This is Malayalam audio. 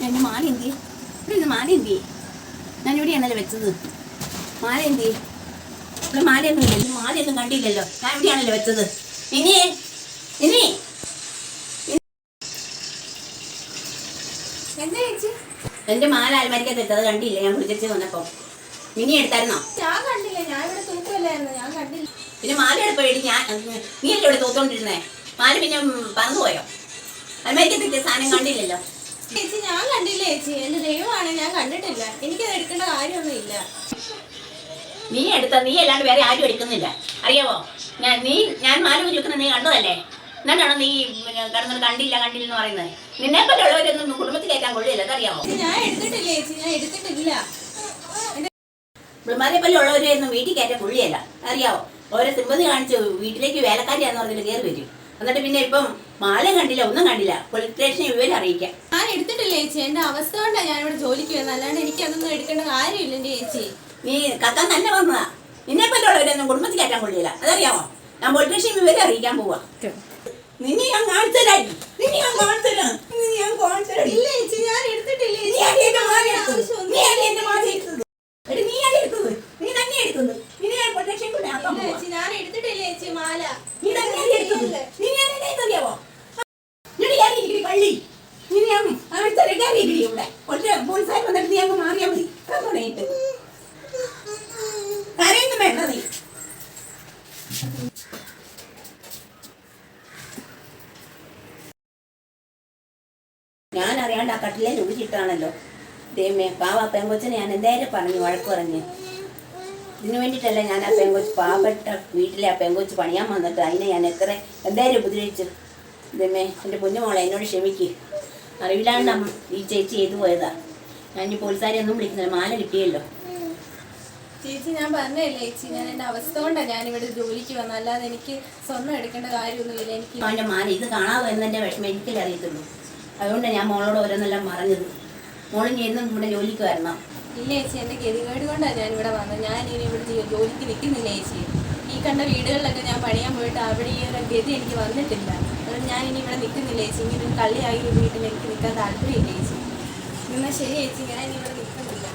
എൻ്റെ മാല എന്തി? ഇവിടെ മാല എന്തി? ഞാൻ ഇവിടെയാണല്ലോ വെച്ചത്. മാല എന്തി? ഇവിടെ മാലയൊന്നും ഇല്ല. മാലയൊന്നും കണ്ടില്ലല്ലോ. ഞാൻ ഇവിടെയാണല്ലോ വെച്ചത്. ഇനി ഇനി എന്താ ചേച്ചി? എൻ്റെ മാല അലമാരിക്കകത്ത് ഇട്ടത് കണ്ടില്ല. ഞാൻ വിളിച്ചു വന്നപ്പോൾ മിനി എടുത്തായിരുന്നോ? ഞാൻ കണ്ടില്ല, ഞാൻ ഇവിടെ തൂക്കല്ലായിരുന്നു, ഞാൻ കണ്ടില്ല. പിന്നെ മാല എടുപ്പോ എടി? നീ അല്ലേ ഇവിടെ തൂത്തോണ്ടിരുന്നേ? മാല പിന്നെ പറന്നുപോയോ? അലമാരിക്കകത്ത് സാധനം കണ്ടില്ലല്ലോ. ചേച്ചി ഞാൻ കണ്ടില്ല ചേച്ചി, എന്റെ ദൈവമാണ്, ഞാൻ കണ്ടിട്ടില്ല. എനിക്കത് എടുക്കേണ്ട കാര്യമൊന്നും ഇല്ല. നീ നീ അല്ലാണ്ട് വേറെ ആരും എടുക്കുന്നില്ല, അറിയാവോ? ഞാൻ മാല വിളിക്കുന്ന നീ കണ്ടതല്ലേ? എന്നിട്ടാണോ നീ കിടന്നത് കണ്ടില്ല എന്ന് പറയുന്നത്? നിന്നെ പറ്റുള്ളവരൊന്നും കുടുംബത്തിൽ കയറ്റാൻ കൊള്ളില്ല, അതറിയാമോ? ഞാൻ എടുത്തിട്ടില്ല ചേച്ചി, ഞാൻ എടുത്തിട്ടില്ല. വിമാരെ ഉള്ളവരൊന്നും വീട്ടിൽ കയറ്റാൻ കൊള്ളിയല്ല, അറിയാവോ? ഓരോ സിമ്പതി കാണിച്ച് വീട്ടിലേക്ക് വേലക്കാരിയാന്ന് പറഞ്ഞിട്ട് കയറി വരും. എന്നിട്ട് പിന്നെ ഇപ്പം മാല കണ്ടില്ല, ഒന്നും കണ്ടില്ല. പോലീസ് സ്റ്റേഷനെ വിവരം അറിയിക്കാം. ഞാൻ എടുത്തിട്ടില്ല ചേച്ചി, എന്റെ അവസ്ഥ കൊണ്ടാണ് ഞാൻ ഇവിടെ ജോലിക്ക് വരുന്നത്, അല്ലാണ്ട് എനിക്ക് അതൊന്നും എടുക്കേണ്ട കാര്യമില്ല എന്റെ ചേച്ചി. നീ കക്കാൻ തന്നെ വന്നതാ. നിന്നെ പറ്റുള്ളവരൊന്നും കുടുംബത്തിൽ കയറ്റാൻ കൊള്ളില്ല, അതറിയാമോ? ഞാൻ പോലീസ് സ്റ്റേഷൻ വിവരം അറിയിക്കാൻ പോവാ. നിന്നെ ഞാൻ കാണിച്ചതായി. ഇല്ല ചേച്ചി, ഞാൻ എടുത്തിട്ടില്ല. ഞാൻ എടുത്തിട്ടില്ല ചേച്ചി മാല. ഞാൻ അറിയാണ്ട് ആ കട്ടിലെ രുചിട്ടാണല്ലോ. ദൈവമേ, പാവ പെങ്കൊച്ചിനെ ഞാൻ എന്തായാലും പറഞ്ഞു, വഴക്ക് പറഞ്ഞ്. ഇതിനു വേണ്ടിയിട്ടല്ല ഞാൻ ആ പെങ്കൊച്ച്, പാവപ്പെട്ട വീട്ടിലെ ആ പെങ്കൊച്ച് പണിയാൻ വന്നിട്ട് അതിനെ ഞാൻ എന്തായാലും ഉപദ്രവിച്ചു. ദൈവമേ, എൻ്റെ പൊന്നുമോളെ എന്നോട് ക്ഷമിക്ക്. അറിവില്ലാണ്ട് ഈ ചേച്ചി ചെയ്തു പോയതാ. ഞാൻ ഈ പോലീസുകാരെ ഒന്നും വിളിക്കുന്നില്ല, മാല കിട്ടിയല്ലോ. ചേച്ചി ഞാൻ പറഞ്ഞല്ലേ ചേച്ചി, ഞാൻ എൻ്റെ അവസ്ഥ കൊണ്ടാണ് ഞാനിവിടെ ജോലിക്ക് വന്നത്, അല്ലാതെ എനിക്ക് സ്വർണ്ണം എടുക്കേണ്ട കാര്യമൊന്നുമില്ല. എനിക്ക് അവൻ്റെ മാല ഇത് കാണാതെ എന്നതിൻ്റെ വിഷമം എനിക്കല്ലേ അറിയത്തുള്ളൂ. അതുകൊണ്ടാണ് ഞാൻ മോളോട് ഓരോന്നെല്ലാം പറഞ്ഞത്. മോളിന് എന്നും ഇവിടെ ജോലിക്ക് വരണം. ഇല്ല ചേച്ചി, എൻ്റെ ഗതികേട് കൊണ്ടാണ് ഞാൻ ഇവിടെ വന്നത്. ഞാൻ ഇനി ഇവിടെ ജോലിക്ക് നിൽക്കുന്നില്ല ചേച്ചി. ഈ കണ്ട വീടുകളിലൊക്കെ ഞാൻ പണിയാൻ പോയിട്ട് അവിടെ ഈ ഒരു ഗതി എനിക്ക് വന്നിട്ടില്ല. അതുകൊണ്ട് ഞാൻ ഇനി ഇവിടെ നിൽക്കുന്നില്ല ചേച്ചി. ഇങ്ങനെ ഒരു കള്ളിയായി വീട്ടിൽ എനിക്ക് നിൽക്കാൻ താല്പര്യമില്ല ചേച്ചി. എന്നാൽ ശരി ചേച്ചി, ഞാൻ ഇനി ഇവിടെ നിൽക്കുന്നില്ല.